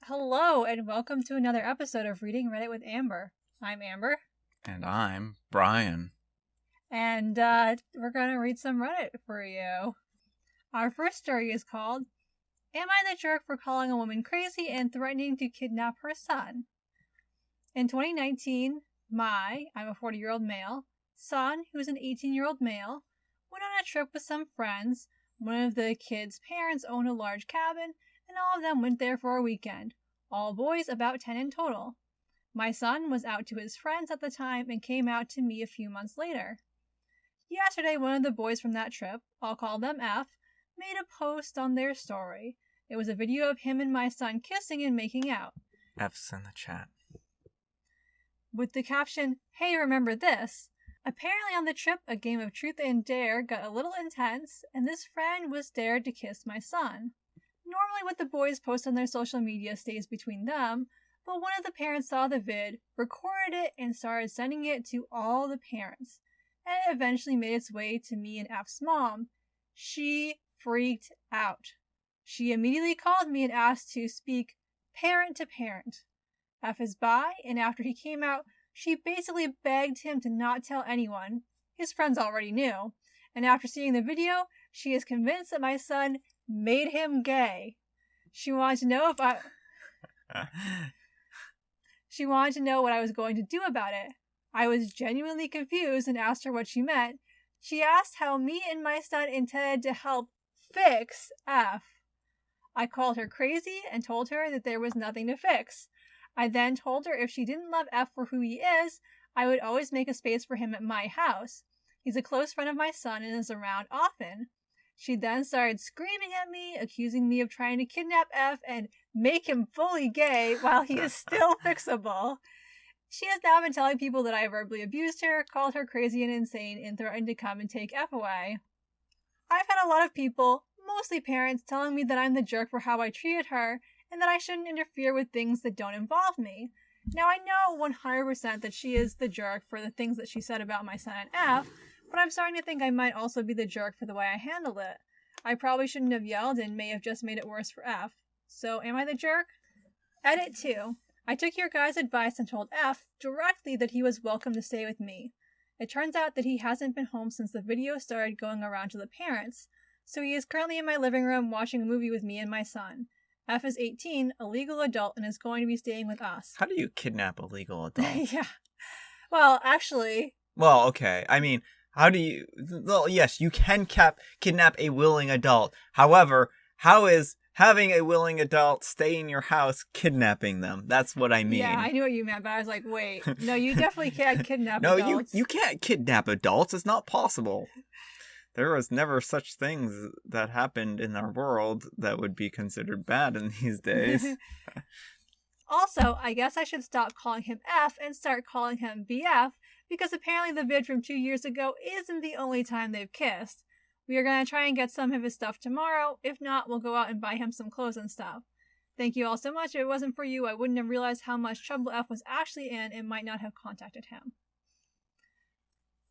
Hello, and welcome to another episode of Reading Reddit with Amber. I'm Amber. And I'm Brian. And we're going to read some Reddit for you. Our first story is called, Am I the Jerk for Calling a Woman Crazy and Threatening to Kidnap Her Son? In 2019, I'm a 40-year-old male, son, who's an 18-year-old male, went on a trip with some friends. One of the kids' parents owned a large cabin, and all of them went there for a weekend. All boys, about 10 in total. My son was out to his friends at the time and came out to me a few months later. Yesterday, one of the boys from that trip, I'll call them F, made a post on their story. It was a video of him and my son kissing and making out. F's in the chat. With the caption, "Hey, remember this?" Apparently on the trip, a game of truth and dare got a little intense, and this friend was dared to kiss my son. Normally what the boys post on their social media stays between them, but one of the parents saw the vid, recorded it, and started sending it to all the parents. And it eventually made its way to me and F's mom. She freaked out. She immediately called me and asked to speak parent to parent. F is bi, and after he came out, she basically begged him to not tell anyone. His friends already knew. And after seeing the video, she is convinced that my son made him gay. She wanted to know She wanted to know what I was going to do about it. I was genuinely confused and asked her what she meant. She asked how me and my son intended to help fix F. I called her crazy and told her that there was nothing to fix. I then told her if she didn't love F for who he is, I would always make a space for him at my house. He's a close friend of my son and is around often. She then started screaming at me, accusing me of trying to kidnap F and make him fully gay while he is still fixable. She has now been telling people that I verbally abused her, called her crazy and insane, and threatened to come and take F away. I've had a lot of people, mostly parents, telling me that I'm the jerk for how I treated her, and that I shouldn't interfere with things that don't involve me. Now, I know 100% that she is the jerk for the things that she said about my son and F, but I'm starting to think I might also be the jerk for the way I handled it. I probably shouldn't have yelled and may have just made it worse for F. So, am I the jerk? Edit 2. I took your guys' advice and told F directly that he was welcome to stay with me. It turns out that he hasn't been home since the video started going around to the parents, so he is currently in my living room watching a movie with me and my son. F is 18, a legal adult, and is going to be staying with us. How do you kidnap a legal adult? Yeah. Well, actually... Well, okay. I mean, how do you... Well, yes, you can kidnap a willing adult. However, how is having a willing adult stay in your house kidnapping them? That's what I mean. Yeah, I knew what you meant, but I was like, wait. No, you definitely can't kidnap no, adults. you can't kidnap adults. It's not possible. There was never such things that happened in our world that would be considered bad in these days. Also, I guess I should stop calling him F and start calling him BF, because apparently the vid from 2 years ago isn't the only time they've kissed. We are going to try and get some of his stuff tomorrow. If not, we'll go out and buy him some clothes and stuff. Thank you all so much. If it wasn't for you, I wouldn't have realized how much trouble F was actually in and might not have contacted him.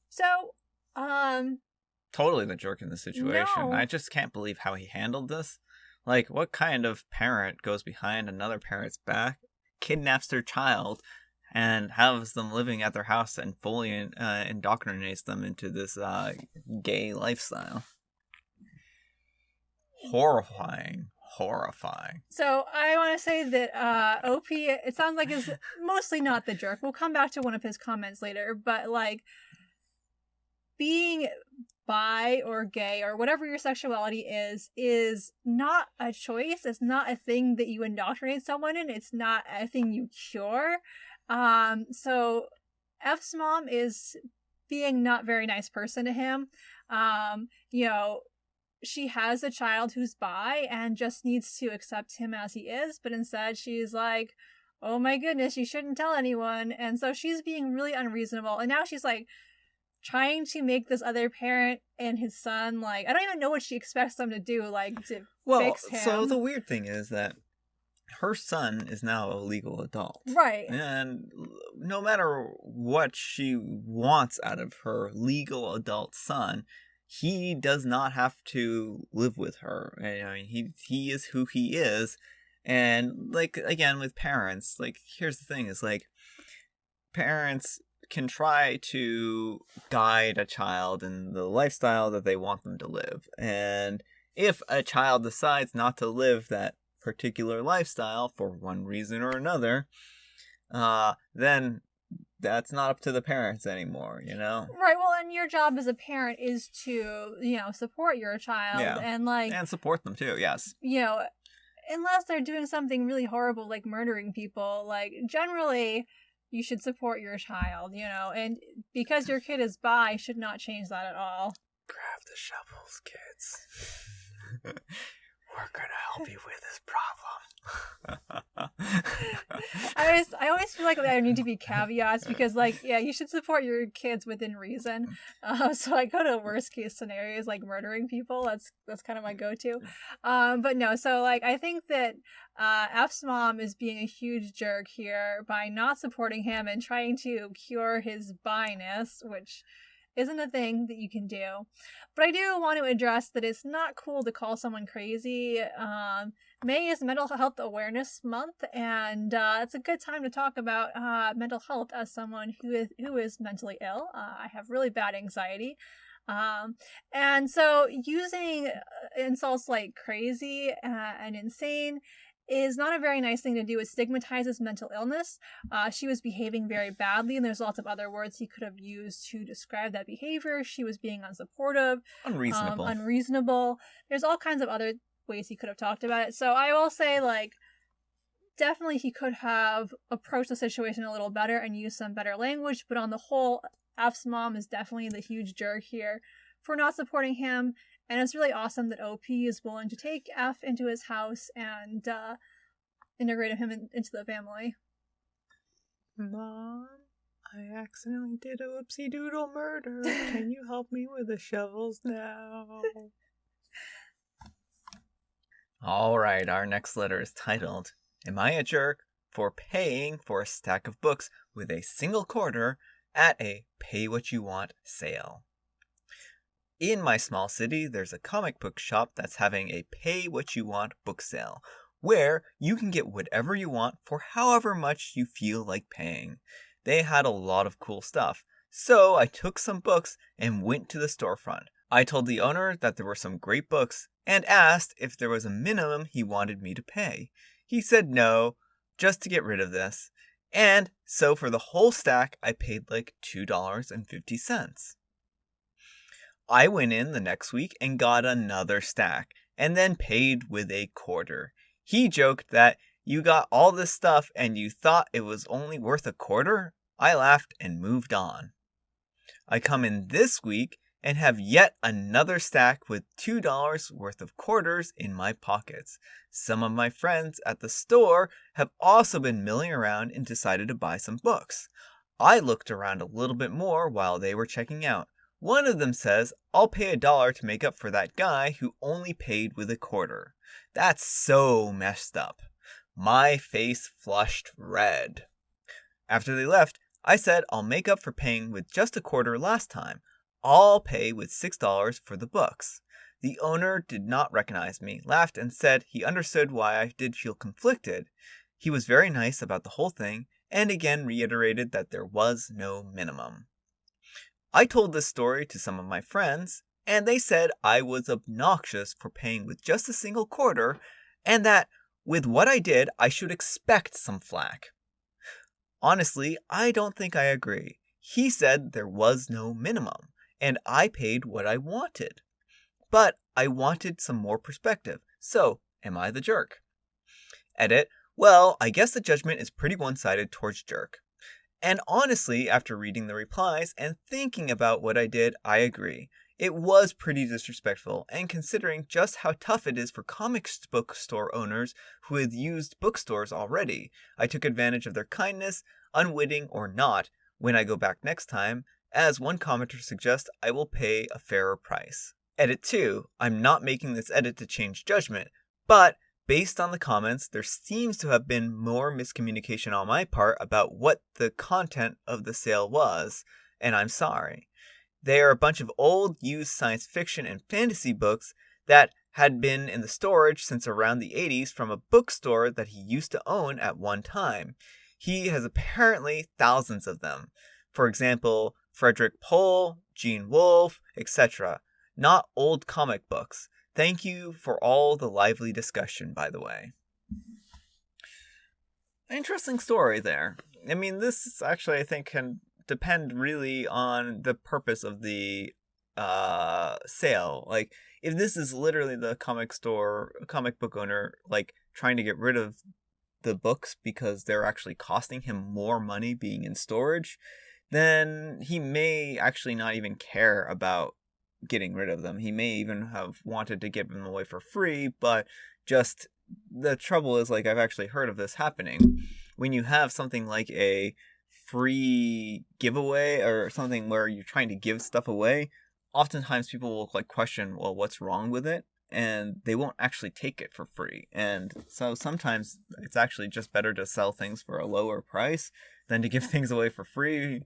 So, Totally the jerk in the situation. No. I just can't believe how he handled this. Like, what kind of parent goes behind another parent's back, kidnaps their child, and has them living at their house and fully indoctrinates them into this gay lifestyle? Horrifying. So I want to say that OP, it sounds like is mostly not the jerk. We'll come back to one of his comments later, but like being bi or gay or whatever your sexuality is not a choice. It's not a thing that you indoctrinate someone in. It's not a thing you cure. So F's mom is being not very nice person to him. She has a child who's bi and just needs to accept him as he is, but instead she's like, oh my goodness, you shouldn't tell anyone. And so she's being really unreasonable. And now she's like trying to make this other parent and his son, like, I don't even know what she expects them to do, like, to fix him. So the weird thing is that her son is now a legal adult. Right. And no matter what she wants out of her legal adult son, he does not have to live with her. I mean, he is who he is, And, like, again, with parents, like, here's the thing, is, like, parents can try to guide a child in the lifestyle that they want them to live. And if a child decides not to live that particular lifestyle for one reason or another, then that's not up to the parents anymore, you know? Right, well, and your job as a parent is to, support your child. Yeah. And, like, And support them too, yes. Unless they're doing something really horrible like murdering people, like, generally you should support your child, and because your kid is bi should not change that at all. Grab the shovels, kids. We're gonna help you with this problem. I always feel like there need to be caveats because, like, yeah, you should support your kids within reason. So I go to worst case scenarios like murdering people. That's kind of my go-to. But no, so, like, I think that F's mom is being a huge jerk here by not supporting him and trying to cure his bi-ness, which isn't a thing that you can do. But I do want to address that it's not cool to call someone crazy. May is Mental Health Awareness Month, and it's a good time to talk about mental health as someone who is mentally ill. I have really bad anxiety. And so using insults like crazy and insane is not a very nice thing to do. It stigmatizes mental illness. She was behaving very badly, and there's lots of other words he could have used to describe that behavior. She was being unsupportive. Unreasonable. There's all kinds of other ways he could have talked about it. So I will say, like, definitely he could have approached the situation a little better and used some better language, but on the whole, F's mom is definitely the huge jerk here for not supporting him. And it's really awesome that OP is willing to take F into his house and integrate him into the family. Mom, I accidentally did a whoopsie doodle murder. Can you help me with the shovels now? All right, our next letter is titled, Am I a Jerk for Paying for a Stack of Books with a Single Quarter at a Pay What You Want sale? In my small city, there's a comic book shop that's having a Pay What You Want book sale, where you can get whatever you want for however much you feel like paying. They had a lot of cool stuff, so I took some books and went to the storefront. I told the owner that there were some great books and asked if there was a minimum he wanted me to pay. He said no, just to get rid of this. And so for the whole stack, I paid like $2.50. I went in the next week and got another stack, and then paid with a quarter. He joked that, you got all this stuff and you thought it was only worth a quarter? I laughed and moved on. I come in this week and have yet another stack with $2 worth of quarters in my pockets. Some of my friends at the store have also been milling around and decided to buy some books. I looked around a little bit more while they were checking out. One of them says, I'll pay $1 to make up for that guy who only paid with a quarter. That's so messed up. My face flushed red. After they left, I said I'll make up for paying with just a quarter last time. I'll pay with $6 for the books. The owner did not recognize me, laughed, and said he understood why I did feel conflicted. He was very nice about the whole thing, and again reiterated that there was no minimum. I told this story to some of my friends, and they said I was obnoxious for paying with just a single quarter, and that with what I did, I should expect some flack. Honestly, I don't think I agree. He said there was no minimum, and I paid what I wanted. But I wanted some more perspective, so am I the jerk? Edit, well, I guess the judgment is pretty one-sided towards jerk. And honestly, after reading the replies and thinking about what I did, I agree. It was pretty disrespectful, and considering just how tough it is for comic book store owners who had used bookstores already, I took advantage of their kindness, unwitting or not, when I go back next time. As one commenter suggests, I will pay a fairer price. Edit 2. I'm not making this edit to change judgment, but based on the comments, there seems to have been more miscommunication on my part about what the content of the sale was, and I'm sorry. They are a bunch of old, used science fiction and fantasy books that had been in the storage since around the 80s from a bookstore that he used to own at one time. He has apparently thousands of them. For example, Frederick Pohl, Gene Wolfe, etc. Not old comic books. Thank you for all the lively discussion, by the way. Interesting story there. I mean, this actually, I think, can depend really on the purpose of the sale. Like, if this is literally the comic book owner, like, trying to get rid of the books because they're actually costing him more money being in storage, then he may actually not even care about getting rid of them. He may even have wanted to give them away for free, but just the trouble is, like, I've actually heard of this happening. When you have something like a free giveaway or something where you're trying to give stuff away, oftentimes people will, like, question, well, what's wrong with it? And they won't actually take it for free. And so sometimes it's actually just better to sell things for a lower price than to give things away for free.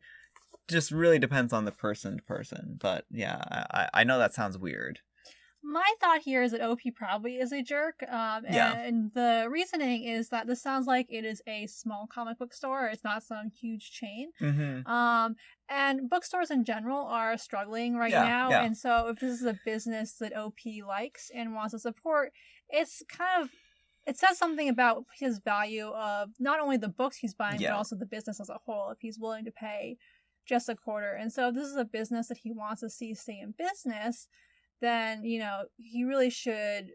Just really depends on the person to person. But yeah, I know that sounds weird. My thought here is that OP probably is a jerk. And the reasoning is that this sounds like it is a small comic book store. It's not some huge chain. Mm-hmm. And bookstores in general are struggling right now. Yeah. And so if this is a business that OP likes and wants to support, it's kind of, it says something about his value of not only the books he's buying, but also the business as a whole, if he's willing to pay just a quarter. And so if this is a business that he wants to see stay in business, then, you know, he really should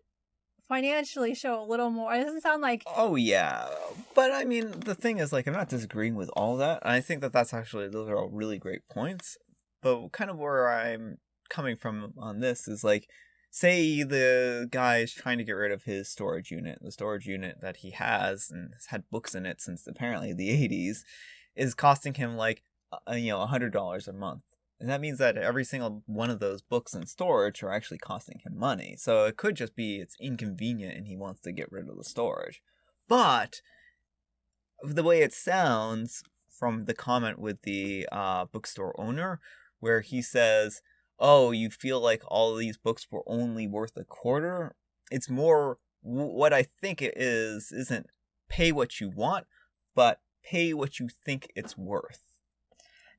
financially show a little more. It doesn't sound like... Oh, yeah. But, I mean, the thing is, like, I'm not disagreeing with all that. And I think that that's actually, those are all really great points. But kind of where I'm coming from on this is, like, say the guy is trying to get rid of his storage unit. The storage unit that he has and has had books in it since apparently the 80s is costing him, like, $100 a month. And that means that every single one of those books in storage are actually costing him money. So it could just be it's inconvenient and he wants to get rid of the storage. But the way it sounds from the comment with the bookstore owner, where he says, oh, you feel like all of these books were only worth a quarter? It's more, what I think it is, isn't pay what you want, but pay what you think it's worth.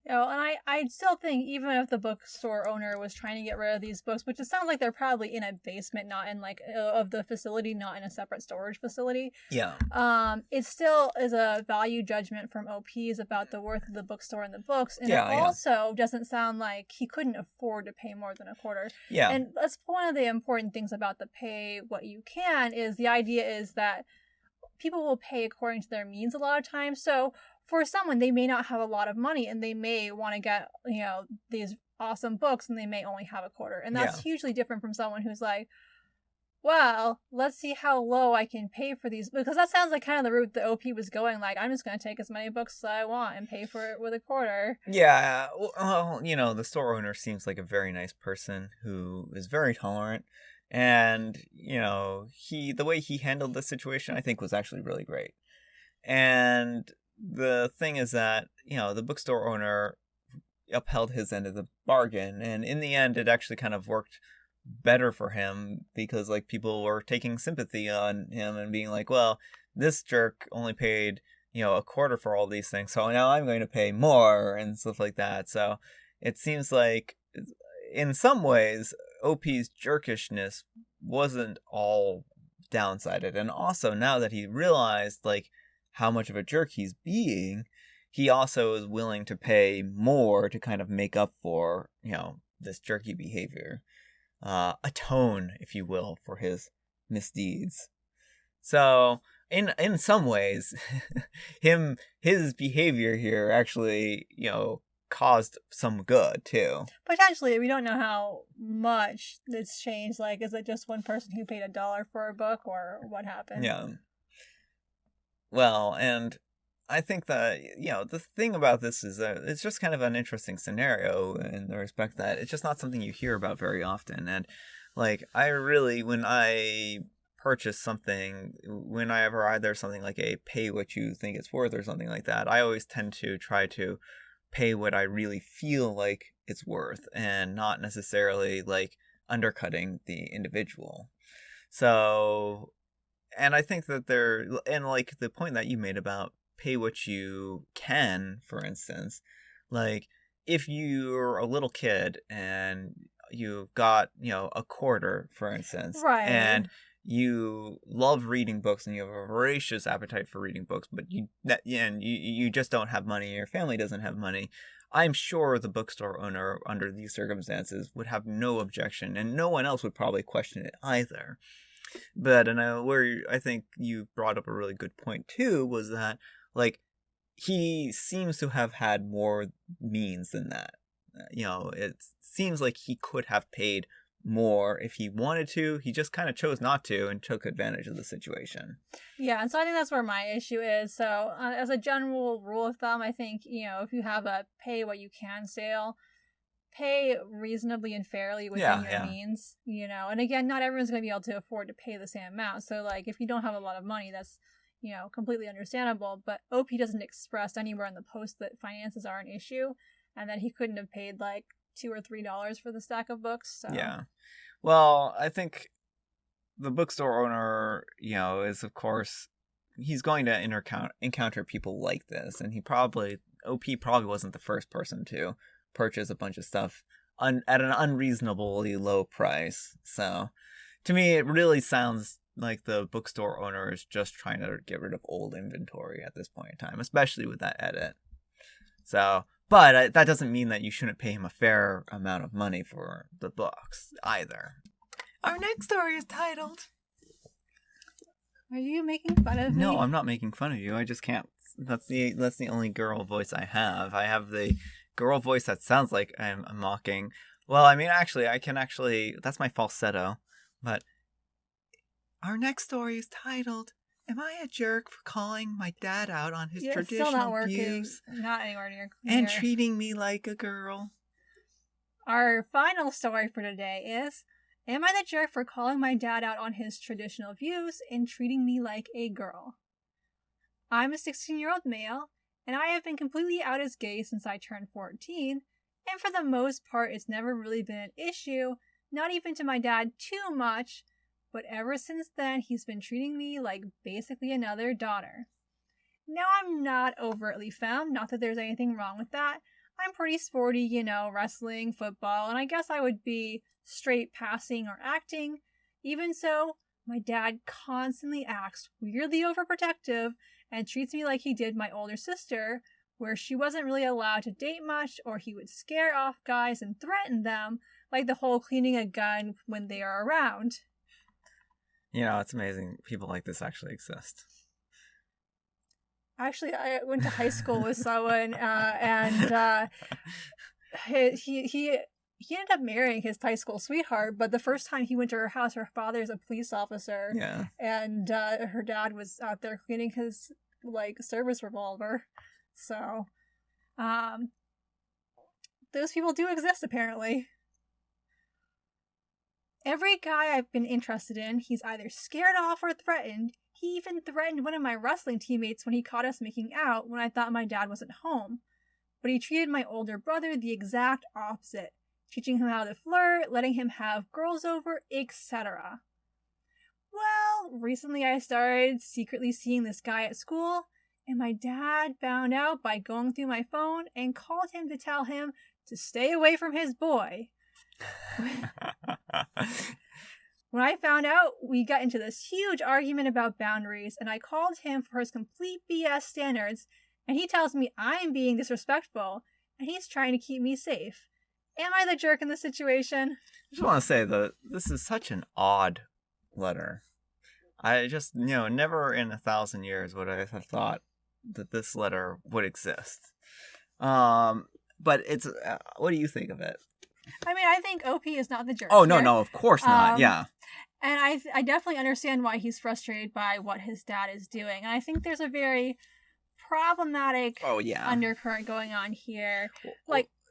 You know, and I still think even if the bookstore owner was trying to get rid of these books, which it sounds like they're probably in a basement, not in like of the facility, not in a separate storage facility. Yeah. It still is a value judgment from OPs about the worth of the bookstore and the books, and it also doesn't sound like he couldn't afford to pay more than a quarter. Yeah. And that's one of the important things about the pay what you can is the idea is that people will pay according to their means a lot of times. So for someone, they may not have a lot of money and they may want to get, these awesome books and they may only have a quarter. And that's hugely different from someone who's like, well, let's see how low I can pay for these. Because that sounds like kind of the route the OP was going. Like, I'm just going to take as many books as I want and pay for it with a quarter. Yeah. Well, the store owner seems like a very nice person who is very tolerant. And, the way he handled the situation, I think, was actually really great. And the thing is that, the bookstore owner upheld his end of the bargain. And in the end, it actually kind of worked better for him because, like, people were taking sympathy on him and being like, well, this jerk only paid, a quarter for all these things. So now I'm going to pay more and stuff like that. So it seems like in some ways, OP's jerkishness wasn't all downsided. And also, now that he realized, like, how much of a jerk he's being, he also is willing to pay more to kind of make up for, this jerky behavior. Atone, if you will, for his misdeeds. So, in some ways, his behavior here actually, caused some good too. Potentially, we don't know how much it's changed. Like, is it just one person who paid $1 for a book, or what happened? Yeah. Well, and I think that, the thing about this is that it's just kind of an interesting scenario in the respect that it's just not something you hear about very often. And, like, I really, when I purchase something, whenever either something like a pay what you think it's worth or something like that, I always tend to try to pay what I really feel like it's worth and not necessarily, like, undercutting the individual. So, and I think that and like the point that you made about pay what you can, for instance, like if you're a little kid and you've got, a quarter, for instance, Right. and you love reading books and you have a voracious appetite for reading books, but you just don't have money, your family doesn't have money. I'm sure the bookstore owner, under these circumstances, would have no objection, and no one else would probably question it either. But where I think you brought up a really good point too was that, like, he seems to have had more means than that. It seems like he could have paid more if he wanted to. He just kind of chose not to and took advantage of the situation. Yeah, and so I think that's where my issue is. So, as a general rule of thumb, I think, if you have a pay what you can sale, pay reasonably and fairly within your means, and again, not everyone's going to be able to afford to pay the same amount. So, like, if you don't have a lot of money, that's, completely understandable. But OP doesn't express anywhere in the post that finances are an issue and that he couldn't have paid like $2 or $3 for the stack of books. So. Yeah. Well, I think the bookstore owner, is, of course, he's going to encounter people like this, and OP probably wasn't the first person to purchase a bunch of stuff at an unreasonably low price. So, to me, it really sounds like the bookstore owner is just trying to get rid of old inventory at this point in time, especially with that edit. So, but that doesn't mean that you shouldn't pay him a fair amount of money for the books either. Our next story is titled... Are you making fun of me? No, I'm not making fun of you. I just can't. That's the only girl voice I have. I have the girl voice that sounds like I'm mocking. Well, I mean, actually, that's my falsetto. But our next story is titled, Am I a Jerk for Calling My Dad Out on His Traditional still not working. Views? Not anywhere near. And treating me like a girl. Our final story for today is, Am I the jerk for calling my dad out on his traditional views and treating me like a girl? I'm a 16-year-old male, and I have been completely out as gay since I turned 14, and for the most part it's never really been an issue, not even to my dad too much, but ever since then he's been treating me like basically another daughter. Now I'm not overtly femme, not that there's anything wrong with that. I'm pretty sporty, wrestling, football, and I guess I would be straight passing or acting. Even so, my dad constantly acts weirdly overprotective and treats me like he did my older sister, where she wasn't really allowed to date much, or he would scare off guys and threaten them, like the whole cleaning a gun when they are around. It's amazing people like this actually exist. Actually, I went to high school with someone, and he ended up marrying his high school sweetheart, but the first time he went to her house, her father's a police officer. Yeah. And her dad was out there cleaning his, service revolver. So, those people do exist, apparently. Every guy I've been interested in, he's either scared off or threatened. He even threatened one of my wrestling teammates when he caught us making out when I thought my dad wasn't home. But he treated my older brother the exact opposite, teaching him how to flirt, letting him have girls over, etc. Well, recently I started secretly seeing this guy at school, and my dad found out by going through my phone and called him to tell him to stay away from his boy. When I found out, we got into this huge argument about boundaries, and I called him for his complete BS standards, and he tells me I'm being disrespectful, and he's trying to keep me safe. Am I the jerk in this situation? I just want to say that this is such an odd letter. I just, never in 1,000 years would I have thought that this letter would exist. But it's, what do you think of it? I mean, I think OP is not the jerk. Oh, no, of course not, yeah. And I definitely understand why he's frustrated by what his dad is doing. And I think there's a very problematic undercurrent going on here.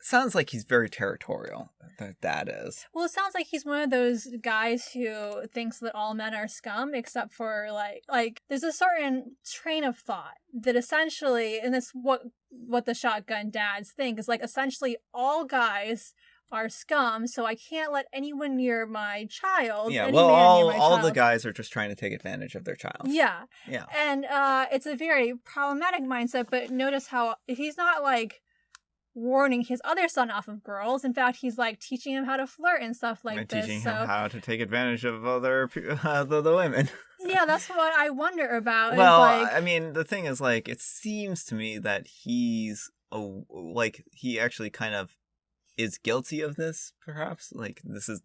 Sounds like he's very territorial, the dad is. Well, it sounds like he's one of those guys who thinks that all men are scum, except for, like there's a certain train of thought that essentially, and that's what the shotgun dads think, is, essentially all guys are scum, so I can't let anyone near my child. Yeah, any well, man near my all the child. guys are just trying to take advantage of their child. Yeah. Yeah. And it's a very problematic mindset, but notice how he's not like warning his other son off of girls. In fact, he's like teaching him how to flirt and stuff like And this. teaching so him how to take advantage of other the women. yeah, that's what I wonder about. Well, is like, I mean, the thing is, like, it seems to me that he's like he actually kind of is guilty of this, perhaps. Like, this is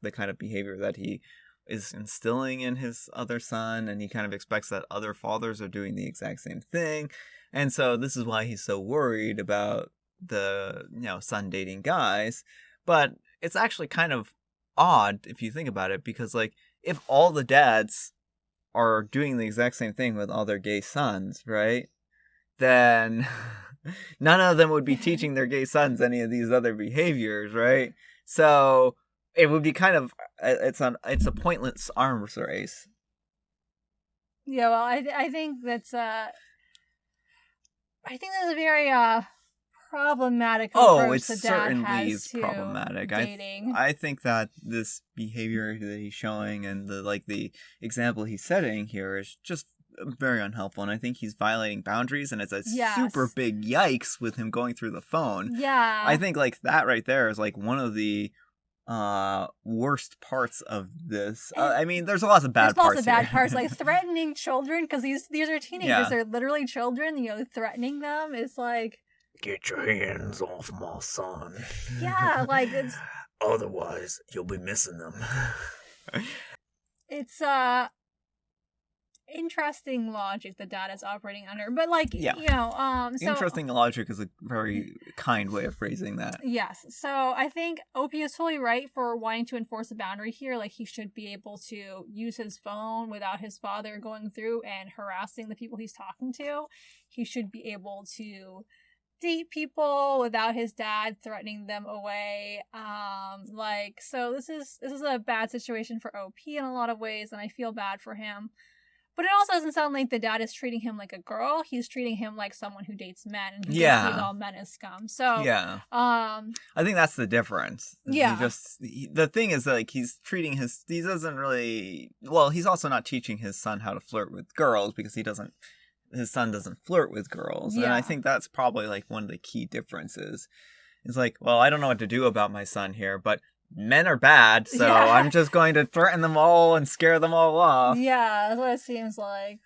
the kind of behavior that he is instilling in his other son, and he kind of expects that other fathers are doing the exact same thing. And so this is why he's so worried about the, son dating guys. But it's actually kind of odd if you think about it, because, like, if all the dads are doing the exact same thing with all their gay sons, right? Then none of them would be teaching their gay sons any of these other behaviors, right? So it would be kind of it's a pointless arms race. yeah, well, I think that's a very problematic approach It's the dad certainly has is to problematic. dating. I think that this behavior that he's showing and the example he's setting here is just very unhelpful, and I think he's violating boundaries, and it's a super big yikes with him going through the phone. Yeah. I think like that right there is like one of the worst parts of this. I mean, there's lots of bad parts. Lots of bad parts, like threatening children, because these are teenagers. Yeah. They're literally children. Threatening them is like, get your hands off my son. Yeah, like it's. Otherwise, you'll be missing them. It's interesting logic the dad is operating under, but like so interesting logic is a very kind way of phrasing that. Yes, so I think OP is totally right for wanting to enforce a boundary here. Like, he should be able to use his phone without his father going through and harassing the people he's talking to. He should be able to date people without his dad threatening them away. So this is a bad situation for OP in a lot of ways, and I feel bad for him. But it also doesn't sound like the dad is treating him like a girl. He's treating him like someone who dates men and who sees all men as scum. So I think that's the difference. Yeah. The thing is that, like, he's treating he doesn't really, well, he's also not teaching his son how to flirt with girls, because his son doesn't flirt with girls. Yeah. And I think that's probably like one of the key differences. It's like, well, I don't know what to do about my son here, but men are bad, so I'm just going to threaten them all and scare them all off. Yeah, that's what it seems like.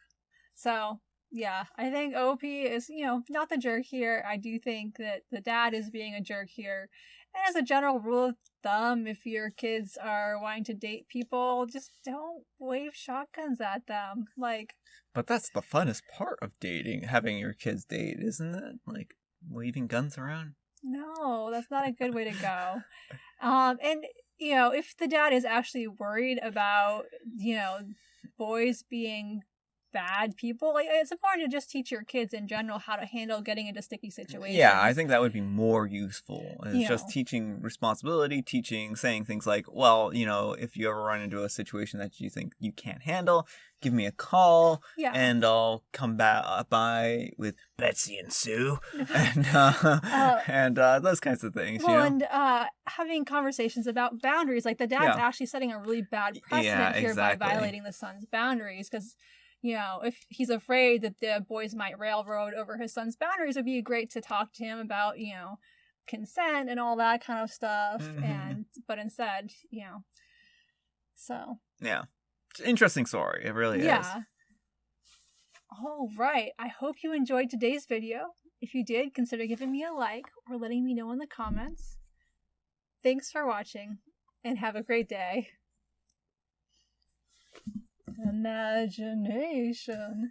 So, yeah, I think OP is, not the jerk here. I do think that the dad is being a jerk here. And as a general rule of thumb, if your kids are wanting to date people, just don't wave shotguns at them. But that's the funnest part of dating, having your kids date, isn't it? Like, waving guns around? No, that's not a good way to go. And, if the dad is actually worried about, boys being bad people, like, it's important to just teach your kids in general how to handle getting into sticky situations. Yeah, I think that would be more useful. It's just teaching responsibility, saying things like, well, if you ever run into a situation that you think you can't handle, give me a call, and I'll come by with Betsy and Sue, and those kinds of things. Well, and having conversations about boundaries, like the dad's actually setting a really bad precedent here by violating the son's boundaries, because if he's afraid that the boys might railroad over his son's boundaries, it would be great to talk to him about consent and all that kind of stuff. Mm-hmm. But instead, so yeah. Interesting story. It really is. All right. I hope you enjoyed today's video. If you did, consider giving me a like or letting me know in the comments. Thanks for watching, and have a great day. Imagination.